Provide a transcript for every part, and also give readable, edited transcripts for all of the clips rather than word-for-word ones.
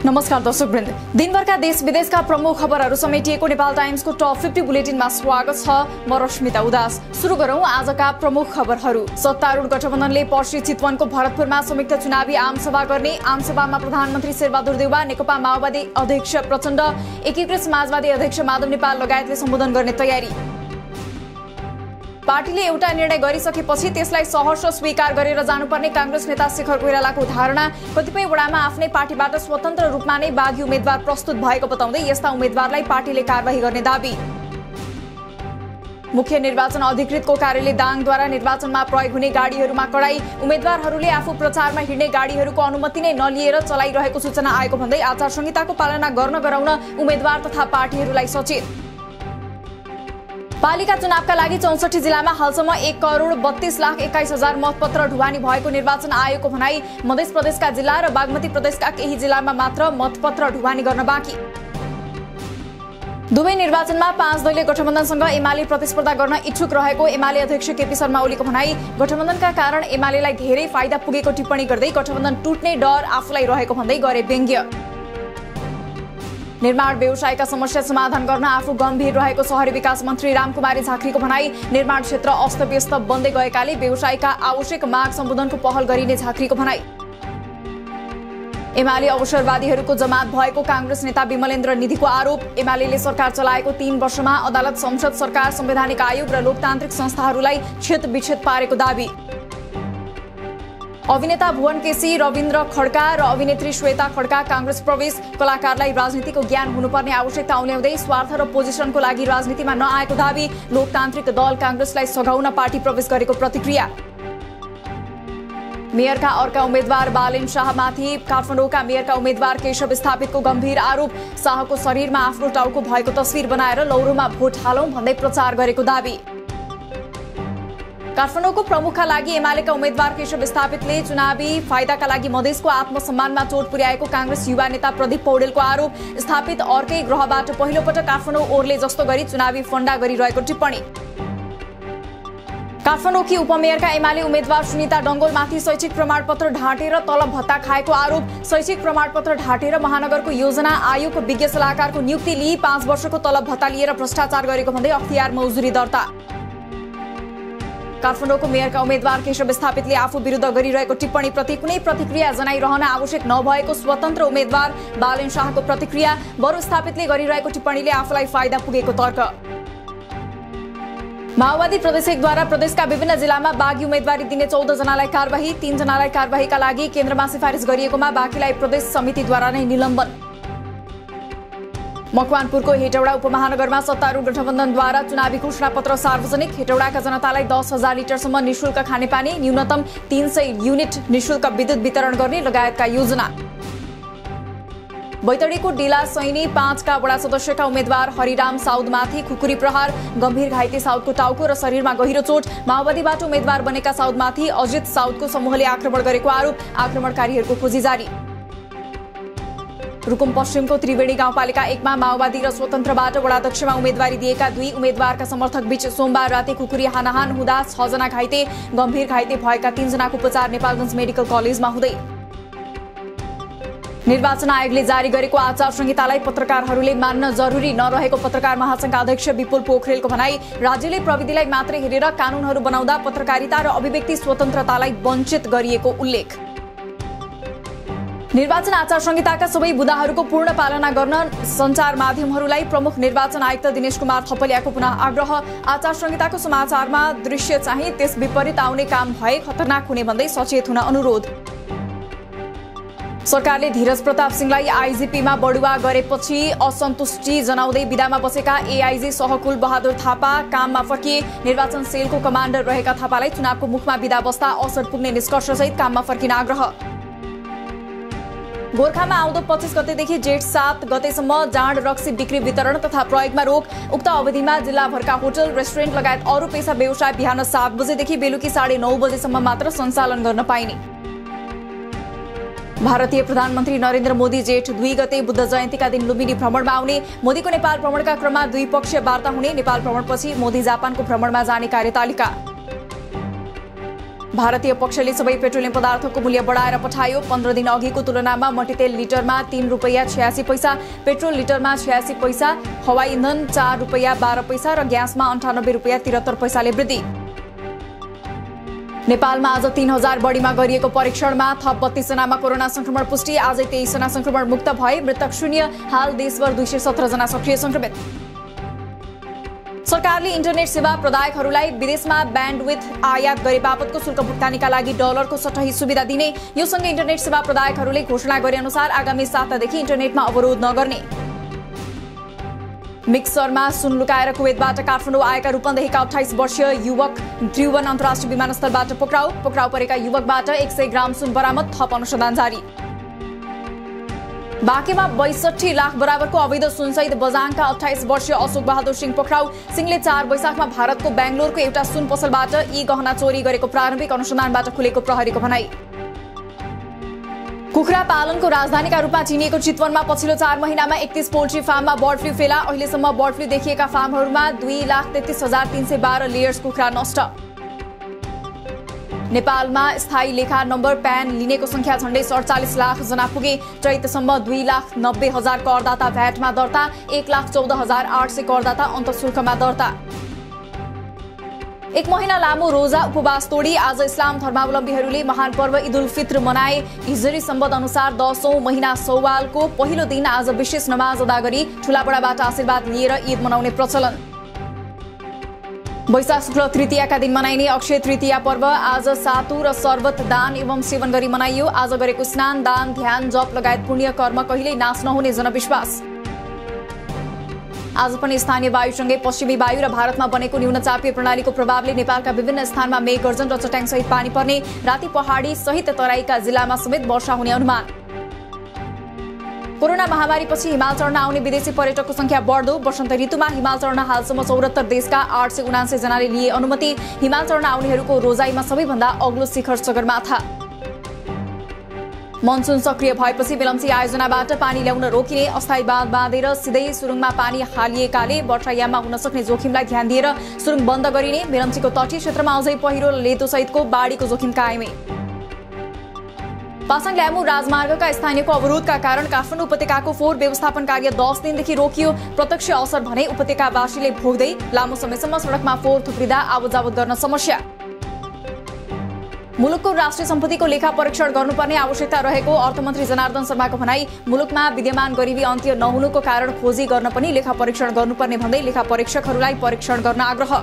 नमस्कार दर्शकवृन्द, दिनभरका देश विदेशका प्रमुख खबरहरू समेटिएको नेपाल टाइम्सको टप 50 बुलेटिनमा स्वागत छ। म रश्मिता उदास। सुरु गरौं आजका प्रमुख खबरहरू। सत्तारूढ गठबन्धनले पर्सि चितवनको भरतपुरमा संयुक्त चुनावी आमसभा गर्ने। आमसभामा प्रधानमन्त्री शेरबहादुर देउवा, नेकपा माओवादी अध्यक्ष प्रचण्ड, एकीकृत समाजवादी अध्यक्ष माधव नेपाल लगायतले सम्बोधन गर्ने तयारी। पार्टीले एउटा निर्णय गरिसकेपछि त्यसलाई सहर्ष स्वीकार गरेर जानुपर्ने कांग्रेस नेता शेखर कोइरालाको धारणा। कतिपय वडामा आफ्नै पार्टीबाट स्वतन्त्र रूपमा नै बागी उम्मेद्वार प्रस्तुत भएको बताउँदै यस्ता उम्मेद्वारलाई पार्टीले कारबाही गर्ने दाबी। मुख्य निर्वाचन अधिकृतको कार्यालय दाङद्वारा निर्वाचनमा प्रयोग हुने गाडीहरूमा कडाई। उम्मेद्वारहरूले आफू प्रचारमा हिँड्ने गाडीहरूको अनुमति नै नलिएर चलाइरहेको सूचना आएको भन्दै आचार संहिताको पालना गर्न गराउन उम्मेद्वार तथा पार्टीहरूलाई सचेत। पालिका चुनावका लागि 64 जिल्लामा हालसम्म 1,32,21,000 मतपत्र ढुवानी भएको निर्वाचन आयोगको भनाई। मध्य प्रदेशका जिल्ला र बागमती प्रदेशका केही जिल्लामा मात्र मतपत्र ढुवानी गर्न बाँकी। दुवै निर्वाचनमा 5 दलीय गठबन्धनसँग एमाले प्रतिस्पर्धा गर्न इच्छुक रहेको एमाले अध्यक्ष केपी शर्मा ओलीको भनाई। गठबन्धनका कारण एमालेलाई धेरै फाइदा पुगेको टिप्पणी गर्दै गठबन्धन टुट्ने डर आफूलाई रहेको भन्दै गरे व्यङ्ग्य। निर्माण व्यवसायका समस्या समाधान गर्न आफू गम्भीर रहेको शहरी विकास मन्त्री रामकुमारी झाँक्रीको भनाई। निर्माण क्षेत्र अस्तव्यस्त बन्दै गएकाले व्यवसायका आवश्यक माग सम्बोधनको पहल गरिने झाँक्रीको भनाई। एमाले अवसरवादीहरूको जमात भएको कांग्रेस नेता विमलेन्द्र निधिको आरोप। एमालेले सरकार चलाएको 3 वर्षमा अदालत, संसद, सरकार, संवैधानिक आयोग र लोकतान्त्रिक संस्थाहरूलाई छेदविच्छेद पारेको दाबी। अभिनेता भुवन केसी, रविन्द्र खड्का र अभिनेत्री श्वेता खड्का कांग्रेस प्रवेश। कलाकारलाई राजनीतिको ज्ञान हुनुपर्ने आवश्यकता उल्याउँदै स्वार्थ र पोजिसनको लागि राजनीतिमा नआएको दाबी। लोकतान्त्रिक दल कांग्रेसलाई सघाउन पार्टी प्रवेश गरेको प्रतिक्रिया। मेयरका अर्का उम्मेद्वार बालेन शाहमाथि काठमाडौँका मेयरका उम्मेद्वार केशव स्थापितको गम्भीर आरोप। शाहको शरीरमा आफ्नो टाउको भएको तस्विर बनाएर लौरोमा भोट हालौं भन्दै प्रचार गरेको दाबी। काठमाडौँको प्रमुखका लागि एमालेका उम्मेद्वार केशव स्थापितले चुनावी फाइदाका लागि मधेसको आत्मसम्मानमा चोट पुर्याएको कांग्रेस युवा नेता प्रदीप पौडेलको आरोप। स्थापित अर्कै ग्रहबाट पहिलो पटक काठमाडौँ ओर्ले जस्तो गरी चुनावी फन्डा गरिरहेको टिप्पणी। काठमाडौँकी उपमेयरका एमाले उम्मेद्वार सुनिता डंगोलमाथि शैक्षिक प्रमाणपत्र ढाँटेर तलब भत्ता खाएको आरोप। शैक्षिक प्रमाणपत्र ढाँटेर महानगरको योजना आयोगको विज्ञ सल्लाहकारको नियुक्ति लिई 5 वर्षको तलब भत्ता लिएर भ्रष्टाचार गरेको भन्दै अख्तियार मौजुरी दर्ता। काठमाडौँको मेयरका उम्मेद्वार केशव स्थापितले आफू विरुद्ध गरिरहेको टिप्पणीप्रति कुनै प्रतिक्रिया जनाइरहन आवश्यक नभएको स्वतन्त्र उम्मेद्वार बालेन शाहको प्रतिक्रिया। बरु स्थापितले गरिरहेको टिप्पणीले आफूलाई फाइदा पुगेको तर्क। माओवादी प्रदेश 1 द्वारा प्रदेशका विभिन्न जिल्लामा बागी उम्मेदवारी दिने 14 जनालाई कारबाही। 3 जनालाई कारबाहीका लागि केन्द्रमा सिफारिस गरिएकोमा बाँकीलाई प्रदेश समितिद्वारा नै निलम्बन। मकवानपुरको हेटौडा उपमहानगरमा सत्तारूढ गठबन्धनद्वारा चुनावी घोषणापत्र सार्वजनिक। हेटौडाका जनतालाई 10,000 लिटरसम्म निःशुल्क खानेपानी, न्यूनतम 300 युनिट निःशुल्क विद्युत वितरण गर्ने लगायतका योजना। बैतडीको डिला सैनी 5 का वडा सदस्यका उम्मेद्वार हरिराम साउदमाथि खुकुरी प्रहार। गम्भीर घाइते साउदको टाउको र शरीरमा गहिरो चोट। माओवादीबाट उम्मेद्वार बनेका साउदमाथि अजित साउदको समूहले आक्रमण गरेको आरोप। आक्रमणकारीहरूको खोजी जारी। रुकुम पश्चिमको त्रिवेणी गाउँपालिका 1 मा माओवादी र स्वतन्त्रबाट वडाध्यक्षमा उम्मेदवारी दिएका 2 उम्मेद्वारका समर्थक बीच सोमबार राति खुकुरी हानाहान हुँदा 6 जना घाइते। गम्भीर घाइते भएका 3 जनाको उपचार नेपालगञ्ज मेडिकल कलेजमा हुँदै। निर्वाचन आयोगले जारी गरेको आचार संहितालाई पत्रकारहरूले मान्न जरुरी नरहेको पत्रकार महासंघका अध्यक्ष विपुल पोखरेलको भनाई। राज्यले प्रविधिलाई मात्रै हेरेर कानूनहरू बनाउँदा पत्रकारिता र अभिव्यक्ति स्वतन्त्रतालाई वञ्चित गरिएको उल्लेख। निर्वाचन आचार संहिताका सबै बुँदाहरूको पूर्ण पालना गर्न सञ्चार माध्यमहरूलाई प्रमुख निर्वाचन आयुक्त दिनेश कुमार थपलियाको पुनः आग्रह। आचार संहिताको समाचारमा दृश्य चाहिँ त्यस विपरीत आउने काम भए खतरनाक हुने भन्दै सचेत हुन अनुरोध। सरकारले धीरज प्रताप सिंहलाई आइजिपीमा बढुवा गरेपछि असन्तुष्टि जनाउँदै विदामा बसेका एआइजी सहकुल बहादुर थापा काममा फर्किए। निर्वाचन सेलको कमान्डर रहेका थापालाई चुनावको मुखमा विदा बस्दा असर पुग्ने निष्कर्षसहित काममा फर्किन आग्रह। गोरखामा आउँदो 25 गतेदेखि जेठ 7 गतेसम्म जाँड रक्सी बिक्री वितरण तथा प्रयोगमा रोक। उक्त अवधिमा जिल्लाभरका होटल, रेस्टुरेन्ट लगायत अरू पेशा व्यवसाय बिहान 7 बजेदेखि बेलुकी 9:30 बजेसम्म मात्र सञ्चालन गर्न पाइने। भारतीय प्रधानमन्त्री नरेन्द्र मोदी जेठ 2 गते बुद्ध जयन्तीका दिन लुम्बिनी भ्रमणमा आउने। मोदीको नेपाल भ्रमणका क्रममा द्विपक्षीय वार्ता हुने। नेपाल भ्रमणपछि मोदी जापानको भ्रमणमा जाने कार्यतालिका। भारतीय पक्षले सबै पेट्रोलियम पदार्थको मूल्य बढाएर पठायो। 15 दिन अघिको तुलनामा मट्टीतेल लिटरमा 3 रुपैयाँ 86 पैसा, पेट्रोल लिटरमा 86 पैसा, हवाई इन्धन 4 रुपैयाँ 12 पैसा र ग्यासमा 98 रुपैयाँ 73 पैसाले वृद्धि। नेपालमा आज 3000 बढीमा गरिएको परीक्षणमा थप 32 जनामा कोरोना संक्रमण पुष्टि। आजै 23 जना संक्रमण मुक्त भए, मृतक 0। हाल देशभर 217 जना सक्रिय संक्रमित। सरकारले इन्टरनेट सेवा प्रदायकहरूलाई विदेशमा ब्यान्डविथ आयात गरे बापतको शुल्क भुक्तानीका लागि डलरको सट्टही सुविधा दिने। यो सँगै इन्टरनेट सेवा प्रदायकहरूले घोषणा गरे अनुसार आगामी सातादेखि इन्टरनेटमा अवरोध नगर्ने। मिक्सरमा सुन लुकाएर कुवेतबाट काठमाडौँ आएका रूपन्देहीका 28 वर्षीय युवक त्रिभुवन अन्तर्राष्ट्रिय विमानस्थलबाट पक्राउ परेका युवकबाट 100 ग्राम सुन बरामद। थप अनुसन्धान जारी। बाँकेमा 62 लाख बराबरको अवैध सुनसहित बझाङका 28 वर्षीय अशोक बहादुर सिंह पक्राउ। सिंहले 4 वैशाखमा भारतको बेंगलोरको एउटा सुन पसलबाट यी गहना चोरी गरेको प्रारम्भिक अनुसन्धानबाट खुलेको प्रहरीको भनाई। कुखुरा पालनको राजधानीका रूपमा चिनिएको चितवनमा पछिल्लो 4 महिनामा 31 पोल्ट्री फार्ममा बर्ड फ्लू फेला। अहिलेसम्म बर्ड फ्लू देखिएका फार्महरूमा 2,33,312 लेयर्स कुखुरा नष्ट। नेपालमा स्थायी लेखा नम्बर प्यान लिनेको संख्या झण्डै 47 लाख जना पुगे। चैतसम्म 2,90,000 करदाता भ्याटमा दर्ता, 1,14,800 करदाता अन्तशुल्कमा दर्ता। 1 महिना लामो रोजा उपवास तोडी आज इस्लाम धर्मावलम्बीहरूले महान पर्व ईद उल फित्र मनाए। हिजरी सम्बत अनुसार 10औं महिना सौवालको पहिलो दिन आज विशेष नमाज अदा गरी ठूलाबडाबाट आशीर्वाद लिएर ईद मनाउने प्रचलन। वैशाख शुक्ल तृतीयाका दिन मनाइने अक्षय तृतीया पर्व आज सातु र शर्बत दान एवं सेवन गरी मनाइयो। आज गरेको स्नान, दान, ध्यान, जप लगायत पुण्य कर्म कहिल्यै नाश नहुने जनविश्वास। आज पनि स्थानीय वायुसँगै पश्चिमी वायु र भारतमा बनेको न्यूनचापीय प्रणालीको प्रभावले नेपालका विभिन्न स्थानमा मेघगर्जन र चट्याङसहित पानी पर्ने। राति पहाडी सहित तराईका जिल्लामा समेत वर्षा हुने अनुमान। कोरोना महामारीपछि हिमाल चढ्न आउने विदेशी पर्यटकको संख्या बढ्दो। वसन्त ऋतुमा हिमाल चढ्न हालसम्म 74 देशका 879 जनाले लिए अनुमति। हिमाल चढ्न आउनेहरूको रोजाइमा सबैभन्दा अग्लो शिखर सगरमाथा। मनसुन सक्रिय भएपछि बेलम्ची आयोजनाबाट पानी ल्याउन रोकिने। अस्थायी बाँध बाँधेर सिधै सुरुङमा पानी हालिएकाले वर्षायाममा हुन सक्ने जोखिमलाई ध्यान दिएर सुरुङ बन्द गरिने। बेलम्चीको तटीय क्षेत्रमा अझै पहिरो र लेदो सहितको बाढीको जोखिम कायमै। पासाङ ल्यामु राजमार्गका स्थानीयको अवरोधका कारण काठमाडौँ उपत्यकाको फोहोर व्यवस्थापन कार्य 10 दिनदेखि रोकियो। प्रत्यक्ष असर भने उपत्यकावासीले भोग्दै लामो समयसम्म सडकमा फोहोर थुप्रिँदा आवतजावत गर्न समस्या। मुलुकको राष्ट्रिय सम्पत्तिको लेखा परीक्षण गर्नुपर्ने आवश्यकता रहेको अर्थमन्त्री जनार्दन शर्माको भनाई। मुलुकमा विद्यमान गरिबी अन्त्य नहुनुको कारण खोजी गर्न पनि लेखा परीक्षण गर्नुपर्ने भन्दै लेखा परीक्षकहरूलाई परीक्षण गर्न आग्रह।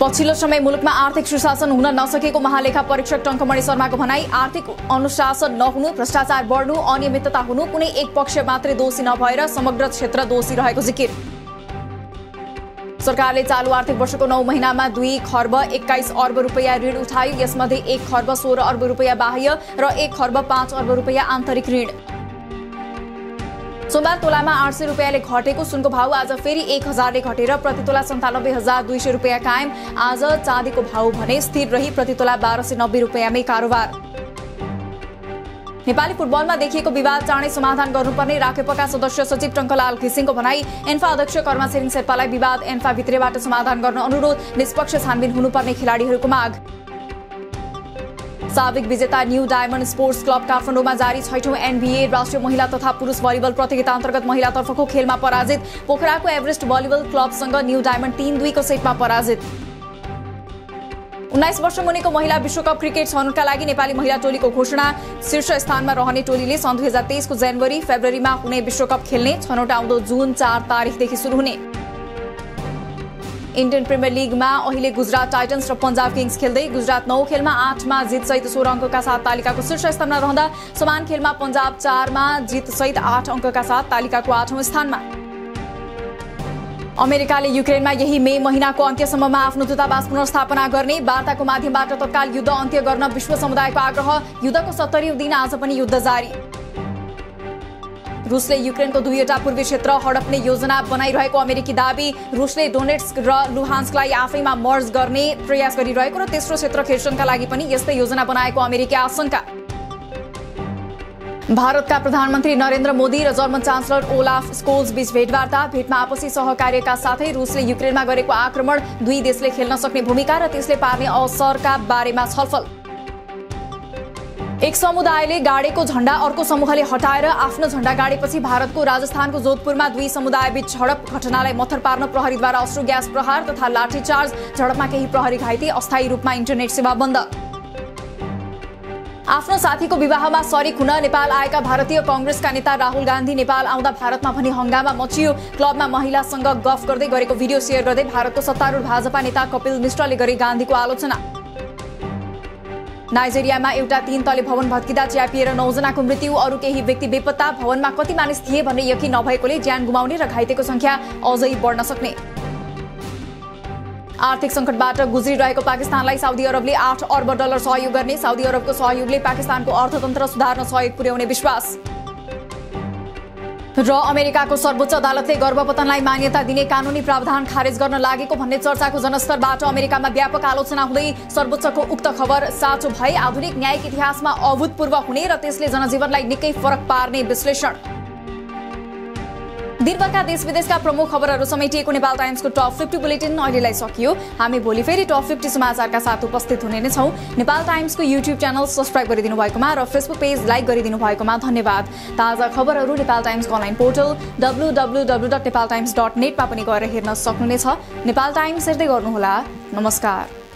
पछिल्लो समय मुलुकमा आर्थिक सुशासन हुन नसकेको महालेखा परीक्षक टङ्कमणि शर्माको भनाई। आर्थिक अनुशासन नहुनु, भ्रष्टाचार बढ्नु, अनियमितता हुनु, कुनै एक पक्ष मात्रै दोषी नभएर समग्र क्षेत्र दोषी रहेको जिकिर। सरकारले चालू आर्थिक वर्षको 9 महिनामा 2 खर्ब 21 अर्ब रुपैयाँ ऋण उठायो। यसमध्ये 1 खर्ब 16 अर्ब रुपैयाँ बाह्य र 1 खर्ब 5 अर्ब रुपैयाँ आन्तरिक ऋण। सोमबार तोलामा 800 रुपैयाँले घटेको सुनको भाव आज फेरि 1000ले घटेर प्रति तोला 97,200 रुपैयाँ कायम। आज चाँदीको भाव भने स्थिर रही प्रति तोला 1290 रुपैयाँमै कारोबार। नेपाली फुटबलमा देखिएको विवाद चाँडै समाधान गर्नुपर्ने राखेपका सदस्य सचिव टङ्कलाल घिसिङको भनाई। एन्फा अध्यक्ष कर्मा सेरिङ शेर्पालाई विवाद एन्फा भित्रैबाट समाधान गर्न अनुरोध। निष्पक्ष छानबिन हुनुपर्ने खेलाडीहरूको माग। साबिक विजेता न्यू डायमण्ड स्पोर्ट्स क्लब काठमाडौँमा जारी 6औं एनबीए राष्ट्रिय महिला तथा पुरुष भलिबल प्रतियोगिता अन्तर्गत महिलातर्फको खेलमा पराजित। पोखराको एभरेस्ट भलिबल क्लबसँग न्यू डायमण्ड 3-2 को सेटमा पराजित। 19 वर्ष मुनिको महिला विश्वकप क्रिकेट छनौटका लागि नेपाली महिला टोलीको घोषणा। शीर्ष स्थानमा रहने टोलीले सन् 2023 को जनवरी फेब्रुअरीमा हुने विश्वकप खेल्ने। छनौट आउँदो जुन 4 तारिखदेखि सुरु हुने। इन्डियन प्रिमियर लिगमा अहिले गुजरात टाइटन्स र पंजाब किङ्स खेल्दै। गुजरात 9 खेलमा 8 मा जित सहित 16 अङ्कका साथ तालिकाको शीर्ष स्थानमा रहँदा समान खेलमा पंजाब 4 मा जित सहित 8 अङ्कका साथ तालिकाको 8औं स्थानमा। अमेरिकाले युक्रेनमा यही मे महिनाको अन्त्यसम्ममा आफ्नो दूतावास पुनर्स्थापना गर्ने। वार्ताको माध्यमबाट तत्काल युद्ध अन्त्य गर्न विश्व समुदायको आग्रह। युद्धको 70औं दिन आज पनि युद्ध जारी। रुसले युक्रेनको 2वटा पूर्वी क्षेत्र हडप्ने योजना बनाइरहेको अमेरिकी दाबी। रुसले डोनेट्स्क र लुहान्स्कलाई आफैमा मर्ज गर्ने प्रयास गरिरहेको र तेस्रो क्षेत्र खेर्सनका लागि पनि यस्तै योजना बनाएको अमेरिकी आशंका। भारतका प्रधानमन्त्री नरेन्द्र मोदी र जर्मन चान्सलर ओलाफ स्कोल्ज बीच भेटवार्ता। भेटमा आपसी सहकार्यका साथै रुसले युक्रेनमा गरेको आक्रमण, दुई देशले खेल्न सक्ने भूमिका र त्यसले पार्ने असरका बारेमा छलफल। एक समुदायले गाडेको झण्डा अर्को समूहले हटाएर आफ्नो झण्डा गाडेपछि भारतको राजस्थानको जोधपुरमा दुई समुदायबीच झडप। घटनालाई मत्थर पार्न प्रहरीद्वारा अश्रु ग्यास प्रहार तथा लाठीचार्ज। झडपमा केही प्रहरी घाइते। अस्थायी रूपमा इन्टरनेट सेवा बन्द। आफ्नो साथीको विवाहमा सरिक हुन नेपाल आएका भारतीय कांग्रेसका नेता राहुल गान्धी नेपाल आउँदा भारतमा भने हंगामा मचियो। क्लबमा महिलासँग गफ गर्दै गरेको भिडियो शेयर गर्दै भारतको सत्तारूढ भाजपा नेता कपिल मिश्रले गरे गान्धीको आलोचना। नाइजेरियामा एउटा 3 तले भवन भत्किँदा च्यापिएर 9 जनाको मृत्यु। अरू केही व्यक्ति बेपत्ता। भवनमा कति मानिस थिए भन्ने यकिन नभएकोले ज्यान गुमाउने र घाइतेको संख्या अझै बढ्न सक्ने। आर्थिक संकटबाट गुज्रिरहेको पाकिस्तानलाई साउदी अरबले $8 अर्ब सहयोग गर्ने। साउदी अरबको सहयोगले पाकिस्तानको अर्थतन्त्र सुधार्न सहयोग पुर्याउने विश्वास। र अमेरिकाको सर्वोच्च अदालतले गर्भपतनलाई मान्यता दिने कानूनी प्रावधान खारेज गर्न लागेको भन्ने चर्चाको जनस्तरबाट अमेरिकामा व्यापक आलोचना हुँदै सर्वोच्चको उक्त खबर साँचो भए आधुनिक न्यायिक इतिहासमा अभूतपूर्व हुने र त्यसले जनजीवनलाई निकै फरक पार्ने विश्लेषण। दिनभरका देश विदेशका प्रमुख खबरहरू समेटिएको नेपाल टाइम्सको टप 50 बुलेटिन अहिलेलाई सकियो। हामी भोलि फेरि टप 50 समाचारका साथ उपस्थित हुने नै छौं। नेपाल टाइम्सको युट्युब च्यानल सब्स्क्राइब गरिदिनु भएकोमा र फेसबुक पेज लाइक गरिदिनु भएकोमा धन्यवाद। ताजा खबरहरू नेपाल टाइम्सको अनलाइन पोर्टल www.nepaltimes.net मा पनि गएर हेर्न सक्नुहुनेछ। नेपाल टाइम्स हेर्दै गर्नुहोला। नमस्कार।